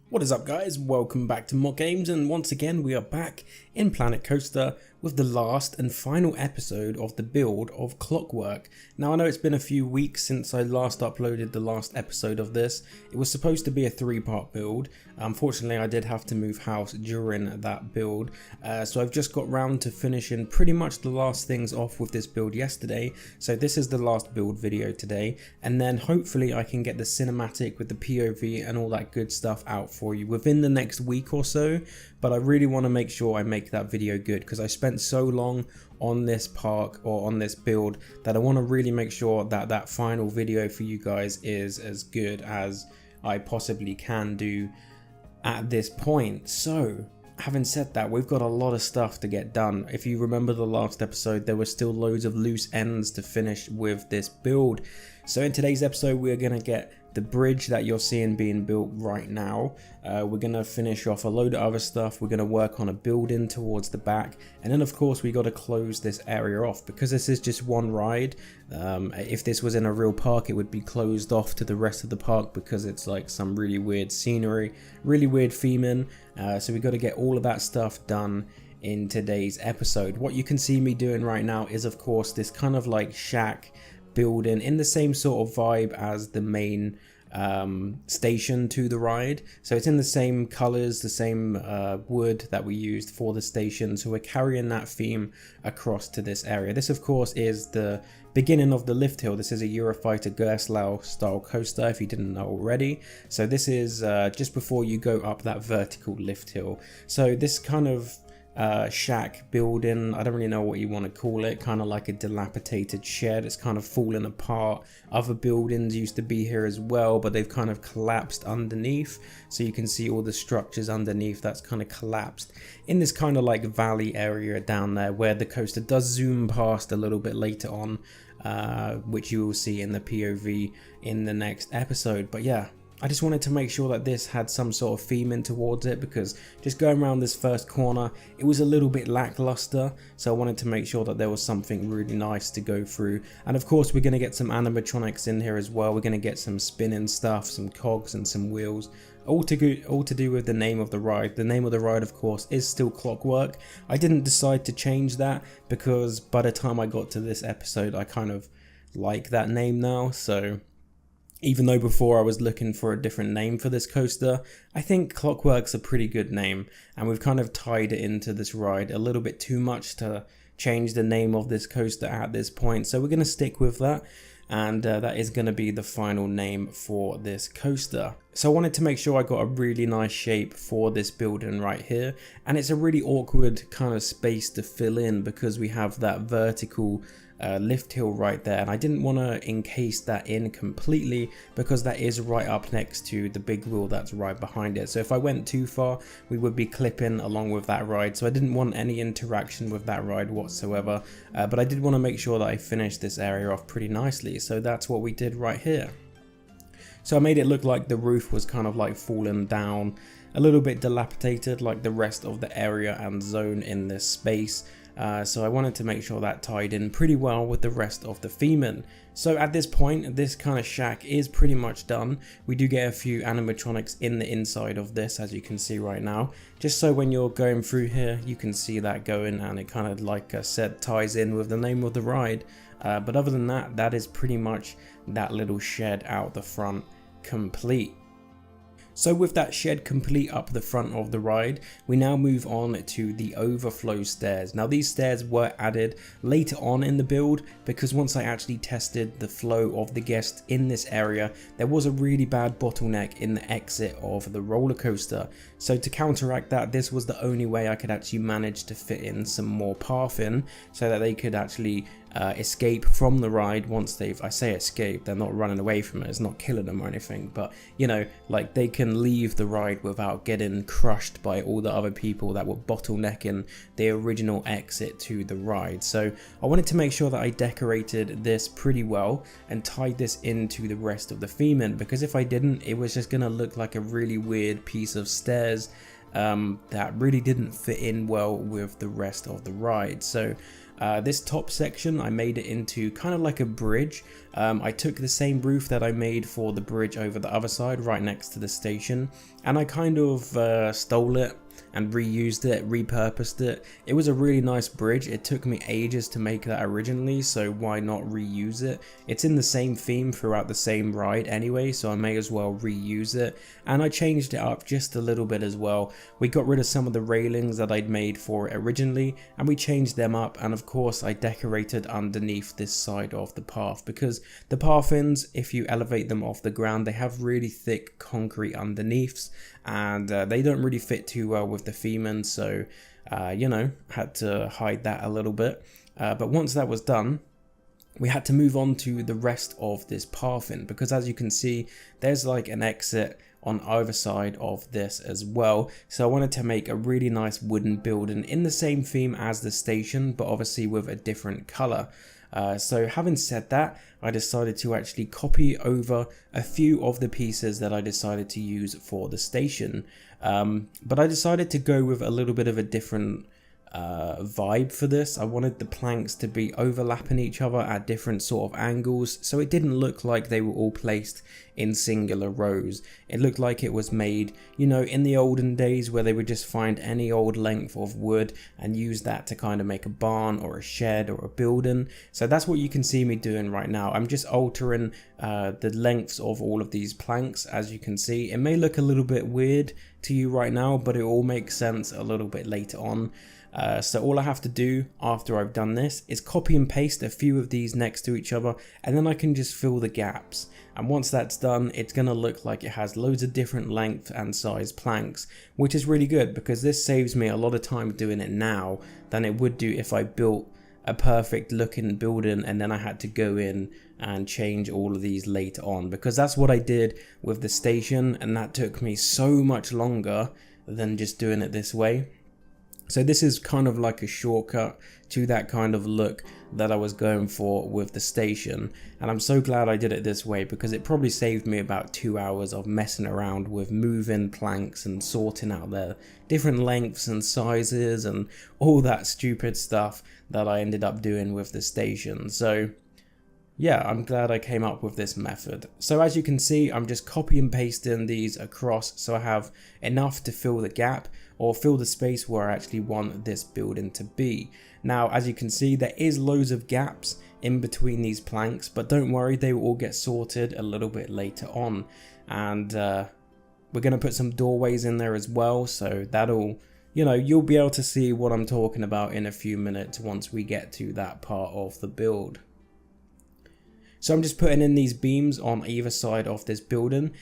What is up guys, welcome back to Mod Games, and once again we are back in Planet Coaster with the last and final episode of the build of Clockwork. Now I know it's been a few weeks since I last uploaded the last episode of this. It was supposed to be a 3-part build. Unfortunately I did have to move house during that build, so I've just got round to finishing pretty much the last things off with this build yesterday. So this is the last build video today, and then hopefully I can get the cinematic with the POV and all that good stuff out for you within the next week or so. But I really want to make sure I make that video good because I spent so long on this park or on this build that I want to really make sure that that final video for you guys is as good as I possibly can do at this point. So having said that, we've got a lot of stuff to get done. If you remember the last episode, there were still loads of loose ends to finish with this build. So in today's episode, we're going to get the bridge that you're seeing being built right now. We're going to finish off a load of other stuff. We're going to work on a building towards the back. And then of course we got to close this area off because this is just one ride. If this was in a real park, it would be closed off to the rest of the park because it's like some really weird scenery, really weird theming. So we got to get all of that stuff done in today's episode. What you can see me doing right now is of course this kind of like shack building in the same sort of vibe as the main station to the ride. So it's in the same colors, the same wood that we used for the station. So we're carrying that theme across to this area. This of course is the beginning of the lift hill. This is a Eurofighter Gerstlauer style coaster if you didn't know already. So this is just before you go up that vertical lift hill. So this kind of shack building, I don't really know what you want to call it, kind of like a dilapidated shed. It's kind of falling apart. Other buildings used to be here as well, but they've kind of collapsed underneath, so you can see all the structures underneath that's kind of collapsed in this kind of like valley area down there where the coaster does zoom past a little bit later on, which you will see in the POV in the next episode. But yeah, I just wanted to make sure that this had some sort of theme in towards it, because just going around this first corner, it was a little bit lackluster. So I wanted to make sure that there was something really nice to go through. And of course, we're going to get some animatronics in here as well. We're going to get some spinning stuff, some cogs and some wheels. All to do with the name of the ride. The name of the ride, of course, is still Clockwork. I didn't decide to change that because by the time I got to this episode, I kind of like that name now. So even though before I was looking for a different name for this coaster, I think Clockwork's a pretty good name, and we've kind of tied it into this ride a little bit too much to change the name of this coaster at this point. So we're going to stick with that, and that is going to be the final name for this coaster. So I wanted to make sure I got a really nice shape for this building right here, and it's a really awkward kind of space to fill in because we have that vertical lift hill right there, and I didn't want to encase that in completely because that is right up next to the big wheel that's right behind it. So if I went too far, we would be clipping along with that ride, so I didn't want any interaction with that ride whatsoever. But I did want to make sure that I finished this area off pretty nicely, so that's what we did right here. So I made it look like the roof was kind of like falling down, a little bit dilapidated like the rest of the area and zone in this space. So I wanted to make sure that tied in pretty well with the rest of the theming. So at this point, this kind of shack is pretty much done. We do get a few animatronics in the inside of this, as you can see right now, just so when you're going through here, you can see that going, and it kind of, like I said, ties in with the name of the ride. But other than that, that is pretty much that little shed out the front complete. So with that shed complete up the front of the ride, we now move on to the overflow stairs. Now these stairs were added later on in the build because once I actually tested the flow of the guests in this area, there was a really bad bottleneck in the exit of the roller coaster. So to counteract that, this was the only way I could actually manage to fit in some more path in so that they could actually escape from the ride once they've, I say escape, they're not running away from it, it's not killing them or anything, but you know, like they can leave the ride without getting crushed by all the other people that were bottlenecking the original exit to the ride. So I wanted to make sure that I decorated this pretty well and tied this into the rest of the theming, because if I didn't, it was just gonna look like a really weird piece of stairs that really didn't fit in well with the rest of the ride. So This top section, I made it into kind of like a bridge. I took the same roof that I made for the bridge over the other side, right next to the station, and I kind of stole it and reused it, repurposed it. It was a really nice bridge. It took me ages to make that originally, so why not reuse it? It's in the same theme throughout the same ride anyway, so I may as well reuse it. And I changed it up just a little bit as well. We got rid of some of the railings that I'd made for it originally, and we changed them up. And of course I decorated underneath this side of the path, because the path ends, if you elevate them off the ground, they have really thick concrete underneaths, and they don't really fit too well with the theming, so you know, had to hide that a little bit. But once that was done, we had to move on to the rest of this pathing, because as you can see, there's like an exit on either side of this as well. So I wanted to make a really nice wooden building in the same theme as the station, but obviously with a different color. So having said that, I decided to actually copy over a few of the pieces that I decided to use for the station. But I decided to go with a little bit of a different vibe for this. I wanted the planks to be overlapping each other at different sort of angles, so it didn't look like they were all placed in singular rows. It looked like it was made, you know, in the olden days where they would just find any old length of wood and use that to kind of make a barn or a shed or a building. So that's what you can see me doing right now. I'm just altering the lengths of all of these planks. As you can see, it may look a little bit weird to you right now, but it all makes sense a little bit later on. So all I have to do after I've done this is copy and paste a few of these next to each other, and then I can just fill the gaps. And once that's done, it's going to look like it has loads of different length and size planks, which is really good because this saves me a lot of time doing it now than it would do if I built a perfect looking building and then I had to go in and change all of these later on, because that's what I did with the station, and that took me so much longer than just doing it this way. So this is kind of like a shortcut to that kind of look that I was going for with the station, and I'm so glad I did it this way because it probably saved me about 2 hours of messing around with moving planks and sorting out their different lengths and sizes and all that stupid stuff that I ended up doing with the station. So yeah, I'm glad I came up with this method. So as you can see, I'm just copy and pasting these across so I have enough to fill the gap or fill the space where I actually want this building to be. Now, as you can see, there is loads of gaps in between these planks, but don't worry, they will all get sorted a little bit later on. And we're going to put some doorways in there as well, so that'll, you know, you'll be able to see what I'm talking about in a few minutes once we get to that part of the build. So I'm just putting in these beams on either side of this building.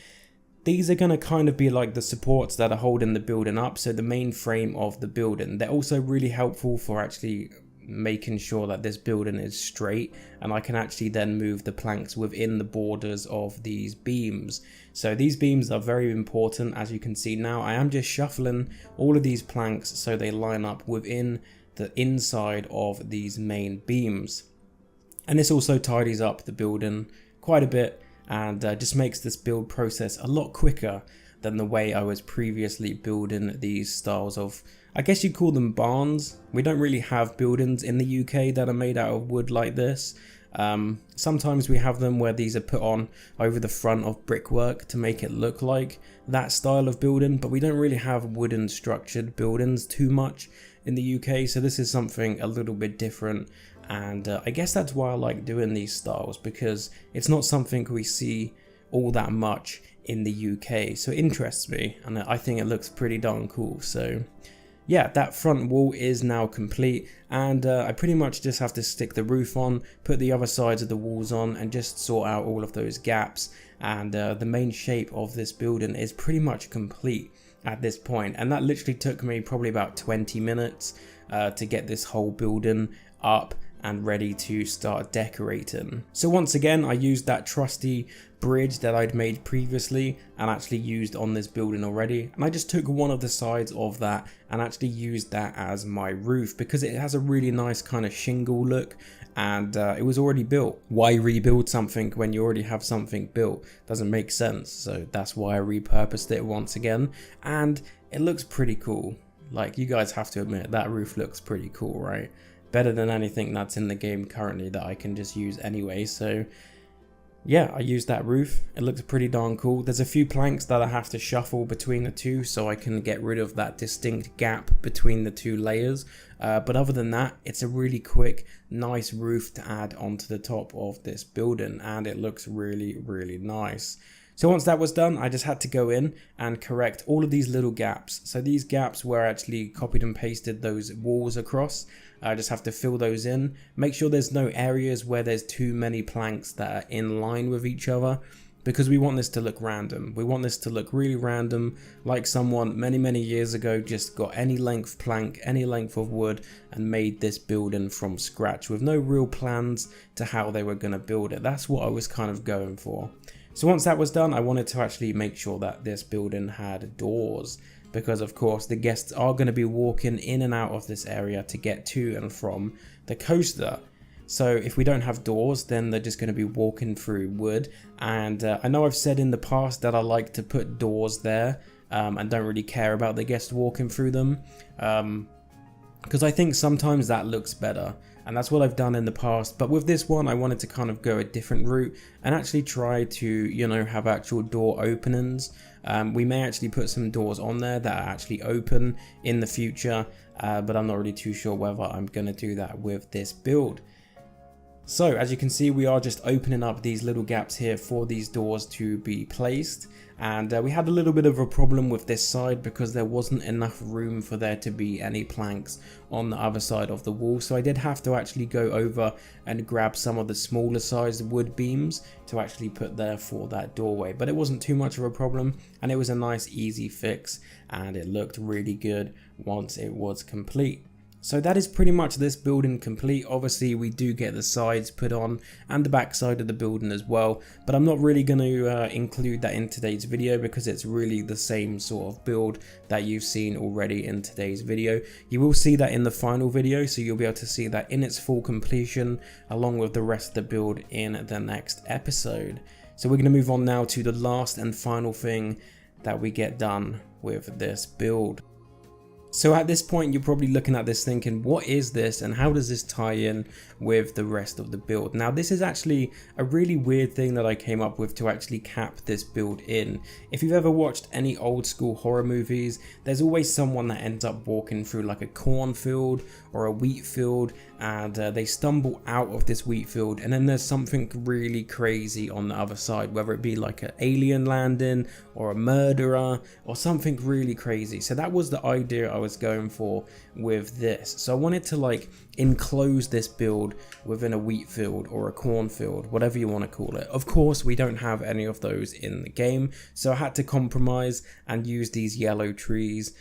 These are going to kind of be like the supports that are holding the building up, so the main frame of the building. They're also really helpful for actually making sure that this building is straight, and I can actually then move the planks within the borders of these beams. So these beams are very important. As you can see now, I am just shuffling all of these planks so they line up within the inside of these main beams. And this also tidies up the building quite a bit and just makes this build process a lot quicker than the way I was previously building these styles of, I guess you'd call them barns. We don't really have buildings in the UK that are made out of wood like this. Sometimes we have them where these are put on over the front of brickwork to make it look like that style of building, but we don't really have wooden structured buildings too much in the UK, so this is something a little bit different. And I guess that's why I like doing these styles, because it's not something we see all that much in the UK, so it interests me and I think it looks pretty darn cool. So yeah, that front wall is now complete, and I pretty much just have to stick the roof on, put the other sides of the walls on, and just sort out all of those gaps, and the main shape of this building is pretty much complete at this point. And that literally took me probably about 20 minutes to get this whole building up and ready to start decorating. So once again, I used that trusty bridge that I'd made previously and actually used on this building already, and I just took one of the sides of that and actually used that as my roof because it has a really nice kind of shingle look, and it was already built. Why rebuild something when you already have something built? Doesn't make sense. So that's why I repurposed it once again, and it looks pretty cool. Like, you guys have to admit that roof looks pretty cool, right? better than anything that's in the game currently that I can just use anyway. So yeah, I used that roof. It looks pretty darn cool. There's a few planks that I have to shuffle between the two so I can get rid of that distinct gap between the two layers. But other than that, it's a really quick, nice roof to add onto the top of this building, and it looks really, really nice. So once that was done, I just had to go in and correct all of these little gaps. So these gaps were actually copied and pasted those walls across. I just have to fill those in. Make sure there's no areas where there's too many planks that are in line with each other, because we want this to look random. We want this to look really random, like someone many years ago just got any length plank, any length of wood, and made this building from scratch with no real plans to how they were going to build it. That's what I was kind of going for. So once that was done, I wanted to actually make sure that this building had doors, because of course the guests are going to be walking in and out of this area to get to and from the coaster. So if we don't have doors, then they're just going to be walking through wood. And I know I've said in the past that I like to put doors there and don't really care about the guests walking through them, because I think sometimes that looks better. And that's what I've done in the past. But with this one, I wanted to kind of go a different route and actually try to, you know, have actual door openings. We may actually put some doors on there that are actually open in the future, but I'm not really too sure whether I'm going to do that with this build. So as you can see, we are just opening up these little gaps here for these doors to be placed. And we had a little bit of a problem with this side because there wasn't enough room for there to be any planks on the other side of the wall. So I did have to actually go over and grab some of the smaller sized wood beams to actually put there for that doorway. But it wasn't too much of a problem, and it was a nice easy fix, and it looked really good once it was complete. So that is pretty much this building complete. Obviously we do get the sides put on and the back side of the building as well, but I'm not really going to include that in today's video because it's really the same sort of build that you've seen already in today's video. You will see that in the final video, so you'll be able to see that in its full completion along with the rest of the build in the next episode. So we're going to move on now to the last and final thing that we get done with this build. So at this point, you're probably looking at this thinking, what is this and how does this tie in with the rest of the build? Now, this is actually a really weird thing that I came up with to actually cap this build in. If you've ever watched any old school horror movies, there's always someone that ends up walking through like a cornfield or a wheat field, and they stumble out of this wheat field, and then there's something really crazy on the other side, whether it be like an alien landing or a murderer or something really crazy. So that was the idea I was going for with this. So I wanted to like enclose this build within a wheat field or a cornfield, whatever you want to call it. Of course, we don't have any of those in the game, so I had to compromise and use these yellow trees.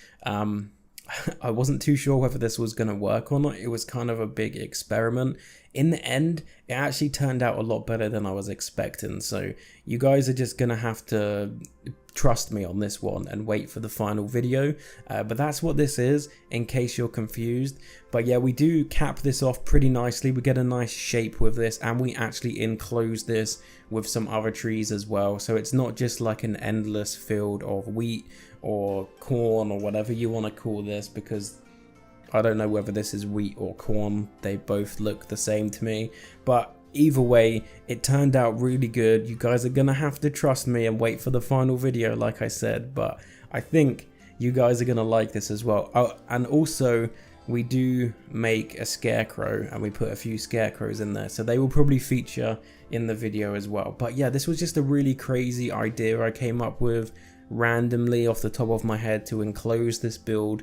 I wasn't too sure whether this was going to work or not. It was kind of a big experiment. In the end, it actually turned out a lot better than I was expecting. So you guys are just going to have to trust me on this one and wait for the final video. But that's what this is, in case you're confused. But yeah, we do cap this off pretty nicely. We get a nice shape with this, and we actually enclose this with some other trees as well. So it's not just like an endless field of wheat or corn or whatever you want to call this, because I don't know whether this is wheat or corn. They both look the same to me, but either way, it turned out really good. You guys are gonna have to trust me and wait for the final video, like I said, but I think you guys are gonna like this as well. Oh, and also we do make a scarecrow, and we put a few scarecrows in there, so they will probably feature in the video as well. But yeah, this was just a really crazy idea I came up with randomly off the top of my head to enclose this build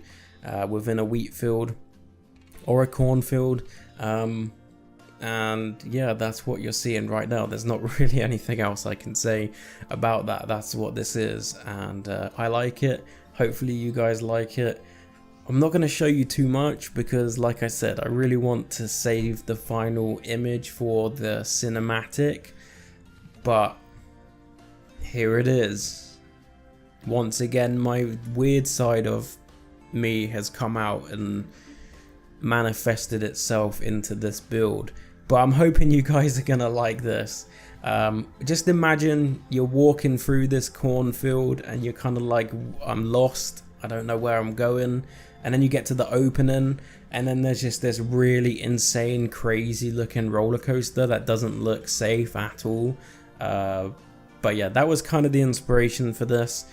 within a wheat field or a cornfield, and yeah, that's what you're seeing right now. There's not really anything else I can say about that. That's what this is, and I like it. Hopefully you guys like it. I'm not going to show you too much because, like I said, I really want to save the final image for the cinematic, but here it is. Once again, my weird side of me has come out and manifested itself into this build, but I'm hoping you guys are gonna like this. Just imagine you're walking through this cornfield and you're kind of like, I'm lost, I don't know where I'm going. And then you get to the opening, and then there's just this really insane, crazy looking roller coaster that doesn't look safe at all. But yeah, that was kind of the inspiration for this.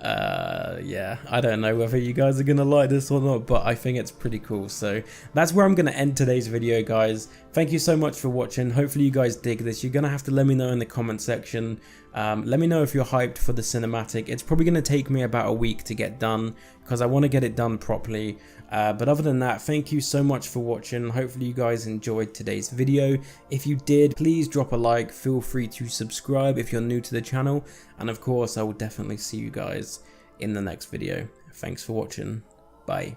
Yeah, I don't know whether you guys are gonna like this or not, but I think it's pretty cool. So that's where I'm gonna end today's video, guys. Thank you so much for watching. Hopefully you guys dig this. You're gonna have to let me know in the comment section. Let me know if you're hyped for the cinematic. It's probably gonna take me about a week to get done because I want to get it done properly. But other than that, thank you so much for watching. Hopefully you guys enjoyed today's video. If you did, please drop a like. Feel free to subscribe if you're new to the channel. And of course, I will definitely see you guys in the next video. Thanks for watching. Bye.